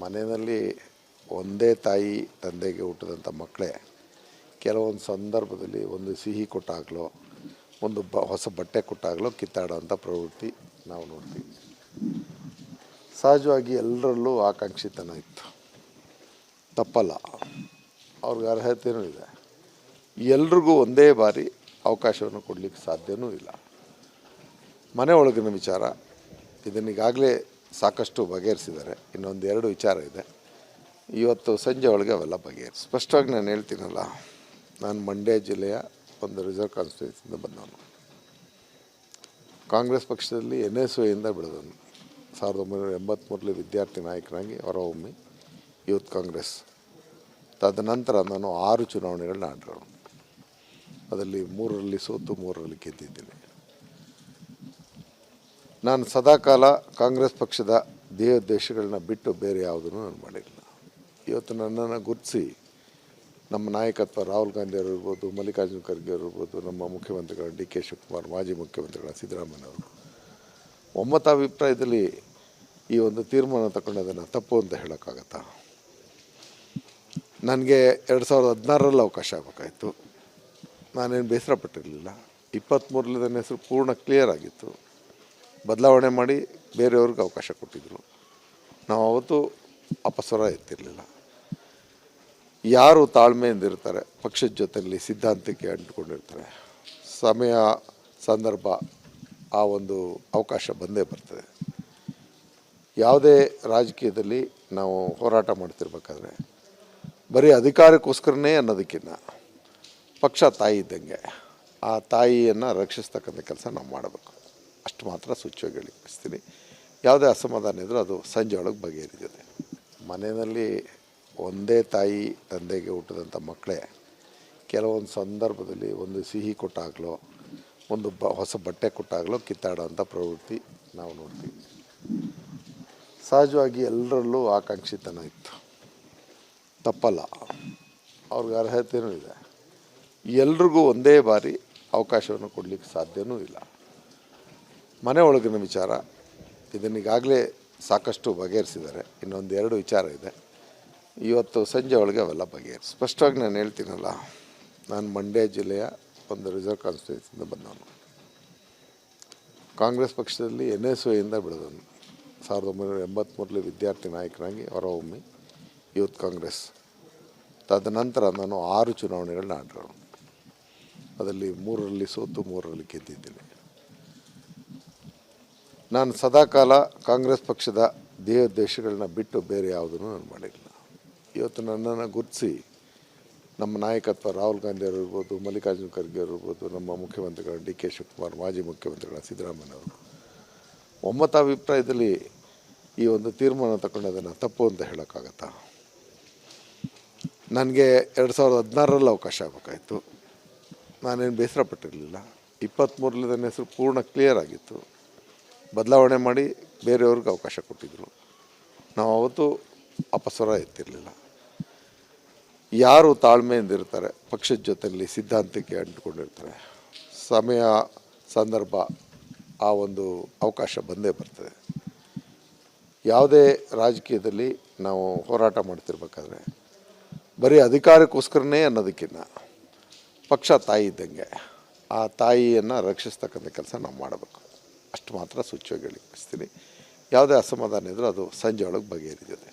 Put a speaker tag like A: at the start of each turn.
A: ಮನೆಯಲ್ಲಿ ಒಂದೇ ತಾಯಿ ತಂದೆಗೆ ಹುಟ್ಟಿದಂಥ ಮಕ್ಕಳೇ ಕೆಲವೊಂದು ಸಂದರ್ಭದಲ್ಲಿ ಒಂದು ಸಿಹಿ ಕೊಟ್ಟಾಗಲೋ ಒಂದು ಹೊಸ ಬಟ್ಟೆ ಕೊಟ್ಟಾಗಲೋ ಕಿತ್ತಾಡೋಂಥ ಪ್ರವೃತ್ತಿ ನಾವು ನೋಡ್ತೀವಿ. ಸಹಜವಾಗಿ ಎಲ್ಲರಲ್ಲೂ ಆಕಾಂಕ್ಷಿತನ ಇತ್ತು, ತಪ್ಪಲ್ಲ, ಅವ್ರಿಗೆ ಅರ್ಹತೆಯೂ ಇದೆ. ಎಲ್ರಿಗೂ ಒಂದೇ ಬಾರಿ ಅವಕಾಶವನ್ನು ಕೊಡಲಿಕ್ಕೆ ಸಾಧ್ಯವೂ ಇಲ್ಲ. ಮನೆ ಒಳಗಿನ ವಿಚಾರ ಇದನ್ನೀಗಾಗಲೇ ಸಾಕಷ್ಟು ಬಗೆಹರಿಸಿದ್ದಾರೆ. ಇನ್ನೊಂದು 2 ವಿಚಾರ ಇದೆ, ಇವತ್ತು ಸಂಜೆ ಒಳಗೆ ಅವೆಲ್ಲ ಬಗೆಹರಿಸಿ. ಸ್ಪಷ್ಟವಾಗಿ ನಾನು ಹೇಳ್ತೀನಲ್ಲ, ನಾನು ಮಂಡ್ಯ ಜಿಲ್ಲೆಯ ಒಂದು ರಿಸರ್ವ್ ಕಾನ್ಸ್ಟಿಟ್ಯೂನ್ಸಿಯಿಂದ ಬಂದವನು. ಕಾಂಗ್ರೆಸ್ ಪಕ್ಷದಲ್ಲಿ NSYಯಿಂದ ಬೆಳೆದವನು. 1983 ವಿದ್ಯಾರ್ಥಿ ನಾಯಕನಾಗಿ ಹೊರಹೊಮ್ಮಿ ಯೂತ್ ಕಾಂಗ್ರೆಸ್. ತದನಂತರ ನಾನು 6 ಚುನಾವಣೆಗಳನ್ನ ಆಡಿರೋನು. ಅದರಲ್ಲಿ 3ರಲ್ಲಿ ಸೋತು 3ರಲ್ಲಿ ಗೆದ್ದಿದ್ದೀನಿ. ನಾನು ಸದಾಕಾಲ ಕಾಂಗ್ರೆಸ್ ಪಕ್ಷದ ಧ್ಯೇಯೋದ್ದೇಶಗಳನ್ನ ಬಿಟ್ಟು ಬೇರೆ ಯಾವುದನ್ನು ನಾನು ಮಾಡಿಲ್ಲ. ಇವತ್ತು ನನ್ನನ್ನು ಗುರುತಿಸಿ ನಮ್ಮ ನಾಯಕತ್ವ ರಾಹುಲ್ ಗಾಂಧಿ ಅವರು ಇರ್ಬೋದು, ಮಲ್ಲಿಕಾರ್ಜುನ ಖರ್ಗೆ ಅವರು ಇರ್ಬೋದು, ನಮ್ಮ ಮುಖ್ಯಮಂತ್ರಿಗಳ DK ಶಿವಕುಮಾರ್, ಮಾಜಿ ಮುಖ್ಯಮಂತ್ರಿಗಳ ಸಿದ್ದರಾಮಯ್ಯವರು ಒಮ್ಮತಾಭಿಪ್ರಾಯದಲ್ಲಿ ಈ ಒಂದು ತೀರ್ಮಾನ ತಗೊಂಡದನ್ನು ತಪ್ಪು ಅಂತ ಹೇಳೋಕ್ಕಾಗತ್ತಾ? ನನಗೆ 2016ರಲ್ಲಿ ಅವಕಾಶ ಆಗಬೇಕಾಯಿತು. ನಾನೇನು ಬೇಸರ ಪಟ್ಟಿರಲಿಲ್ಲ. 23ರಲ್ಲಿ ನನ್ನ ಹೆಸರು ಪೂರ್ಣ ಕ್ಲಿಯರ್ ಆಗಿತ್ತು. ಬದಲಾವಣೆ ಮಾಡಿ ಬೇರೆಯವ್ರಿಗೆ ಅವಕಾಶ ಕೊಟ್ಟಿದ್ದರು. ನಾವು ಅವತ್ತು ಅಪಸ್ವರ ಎತ್ತಿರಲಿಲ್ಲ. ಯಾರು ತಾಳ್ಮೆಯಿಂದ ಇರ್ತಾರೆ, ಪಕ್ಷದ ಜೊತೆಯಲ್ಲಿ ಸಿದ್ಧಾಂತಕ್ಕೆ ಅಂಟಿಕೊಂಡಿರ್ತಾರೆ, ಸಮಯ ಸಂದರ್ಭ ಆ ಒಂದು ಅವಕಾಶ ಬಂದೇ ಬರ್ತದೆ. ಯಾವುದೇ ರಾಜಕೀಯದಲ್ಲಿ ನಾವು ಹೋರಾಟ ಮಾಡ್ತಿರ್ಬೇಕಾದ್ರೆ ಬರೀ ಅಧಿಕಾರಕ್ಕೋಸ್ಕರನೇ ಅನ್ನೋದಕ್ಕಿಂತ ಪಕ್ಷ ತಾಯಿ ಇದ್ದಂಗೆ ಆ ತಾಯಿಯನ್ನು ರಕ್ಷಿಸ್ತಕ್ಕಂಥ ಕೆಲಸ ನಾವು ಮಾಡಬೇಕು. ಅಷ್ಟು ಮಾತ್ರ ಸೂಚ್ಯವಾಗಿ ಹೇಳಿಸ್ತೀನಿ. ಯಾವುದೇ ಅಸಮಾಧಾನ ಇದ್ದರೂ ಅದು ಸಂಜೆ ಒಳಗೆ ಬಗೆಹರಿದಿದೆ. ಮನೆಯಲ್ಲಿ ಒಂದೇ ತಾಯಿ ತಂದೆಗೆ ಹುಟ್ಟಿದಂಥ ಮಕ್ಕಳೇ ಕೆಲವೊಂದು ಸಂದರ್ಭದಲ್ಲಿ ಒಂದು ಸಿಹಿ ಕೊಟ್ಟಾಗಲೋ ಒಂದು ಹೊಸ ಬಟ್ಟೆ ಕೊಟ್ಟಾಗಲೋ ಕಿತ್ತಾಡೋಂಥ ಪ್ರವೃತ್ತಿ ನಾವು ನೋಡ್ತೀವಿ. ಸಹಜವಾಗಿ ಎಲ್ಲರಲ್ಲೂ ಆಕಾಂಕ್ಷಿತನ ಇತ್ತು, ತಪ್ಪಲ್ಲ, ಅವ್ರಿಗೆ ಅರ್ಹತೆಯೂ ಇದೆ. ಎಲ್ರಿಗೂ ಒಂದೇ ಬಾರಿ ಅವಕಾಶವನ್ನು ಕೊಡಲಿಕ್ಕೆ ಸಾಧ್ಯವೂ ಇಲ್ಲ. ಮನೆ ಒಳಗಿನ ವಿಚಾರ ಇದನ್ನೀಗಾಗಲೇ ಸಾಕಷ್ಟು ಬಗೆಹರಿಸಿದ್ದಾರೆ. ಇನ್ನೊಂದು 2 ವಿಚಾರ ಇದೆ, ಇವತ್ತು ಸಂಜೆ ಒಳಗೆ ಅವೆಲ್ಲ ಬಗೆಹರಿಸಿ. ಸ್ಪಷ್ಟವಾಗಿ ನಾನು ಹೇಳ್ತೀನಲ್ಲ, ನಾನು ಮಂಡ್ಯ ಜಿಲ್ಲೆಯ ಒಂದು ರಿಸರ್ವ್ ಕಾನ್ಸ್ಟಿಟ್ಯೂನ್ಸಿಯಿಂದ ಬಂದವನು. ಕಾಂಗ್ರೆಸ್ ಪಕ್ಷದಲ್ಲಿ NSYಯಿಂದ ಬೆಳೆದವನು. 1983 ವಿದ್ಯಾರ್ಥಿ ನಾಯಕನಾಗಿ ಹೊರಹೊಮ್ಮಿ ಯೂತ್ ಕಾಂಗ್ರೆಸ್. ತದನಂತರ ನಾನು 6 ಚುನಾವಣೆಗಳನ್ನ ಆಡಿರೋನು. ಅದರಲ್ಲಿ 3ರಲ್ಲಿ ಸೋತು 3ರಲ್ಲಿ ಗೆದ್ದಿದ್ದೀನಿ. ನಾನು ಸದಾಕಾಲ ಕಾಂಗ್ರೆಸ್ ಪಕ್ಷದ ಧ್ಯೇಯೋದ್ದೇಶಗಳನ್ನ ಬಿಟ್ಟು ಬೇರೆ ಯಾವುದನ್ನು ನಾನು ಮಾಡಿಲ್ಲ. ಇವತ್ತು ನನ್ನನ್ನು ಗುರುತಿಸಿ ನಮ್ಮ ನಾಯಕತ್ವ ರಾಹುಲ್ ಗಾಂಧಿ ಅವರು ಇರ್ಬೋದು, ಮಲ್ಲಿಕಾರ್ಜುನ ಖರ್ಗೆ ಅವರು ಇರ್ಬೋದು, ನಮ್ಮ ಮುಖ್ಯಮಂತ್ರಿಗಳ DK ಶಿವಕುಮಾರ್, ಮಾಜಿ ಮುಖ್ಯಮಂತ್ರಿಗಳ ಸಿದ್ದರಾಮಯ್ಯವರು ಒಮ್ಮತಾಭಿಪ್ರಾಯದಲ್ಲಿ ಈ ಒಂದು ತೀರ್ಮಾನ ತಗೊಂಡದನ್ನು ತಪ್ಪು ಅಂತ ಹೇಳೋಕ್ಕಾಗತ್ತಾ? ನನಗೆ 2016ರಲ್ಲಿ ಅವಕಾಶ ಆಗಬೇಕಾಯಿತು. ನಾನೇನು ಬೇಸರ ಪಟ್ಟಿರಲಿಲ್ಲ. 23ರಲ್ಲಿ ನನ್ನ ಹೆಸರು ಪೂರ್ಣ ಕ್ಲಿಯರ್ ಆಗಿತ್ತು. ಬದಲಾವಣೆ ಮಾಡಿ ಬೇರೆಯವ್ರಿಗೆ ಅವಕಾಶ ಕೊಟ್ಟಿದ್ದರು. ನಾವು ಅವತ್ತು ಅಪಸ್ವರ ಎತ್ತಿರಲಿಲ್ಲ. ಯಾರು ತಾಳ್ಮೆಯಿಂದ ಇರ್ತಾರೆ, ಪಕ್ಷದ ಜೊತೆಯಲ್ಲಿ ಸಿದ್ಧಾಂತಕ್ಕೆ ಅಂಟಿಕೊಂಡಿರ್ತಾರೆ, ಸಮಯ ಸಂದರ್ಭ ಆ ಒಂದು ಅವಕಾಶ ಬಂದೇ ಬರ್ತದೆ. ಯಾವುದೇ ರಾಜಕೀಯದಲ್ಲಿ ನಾವು ಹೋರಾಟ ಮಾಡ್ತಿರ್ಬೇಕಾದ್ರೆ ಬರೀ ಅಧಿಕಾರಕ್ಕೋಸ್ಕರನೇ ಅನ್ನೋದಕ್ಕಿಂತ ಪಕ್ಷ ತಾಯಿ ಇದ್ದಂಗೆ ಆ ತಾಯಿಯನ್ನು ರಕ್ಷಿಸ್ತಕ್ಕಂಥ ಕೆಲಸ ನಾವು ಮಾಡಬೇಕು. ಅಷ್ಟು ಮಾತ್ರ ಸೂಚ್ಯವಾಗಿ ಹೇಳಿಸ್ತೀನಿ. ಯಾವುದೇ ಅಸಮಾಧಾನ ಇದ್ದರೂ ಅದು ಸಂಜೆ ಒಳಗೆ ಬಗೆಹರಿದಿದೆ.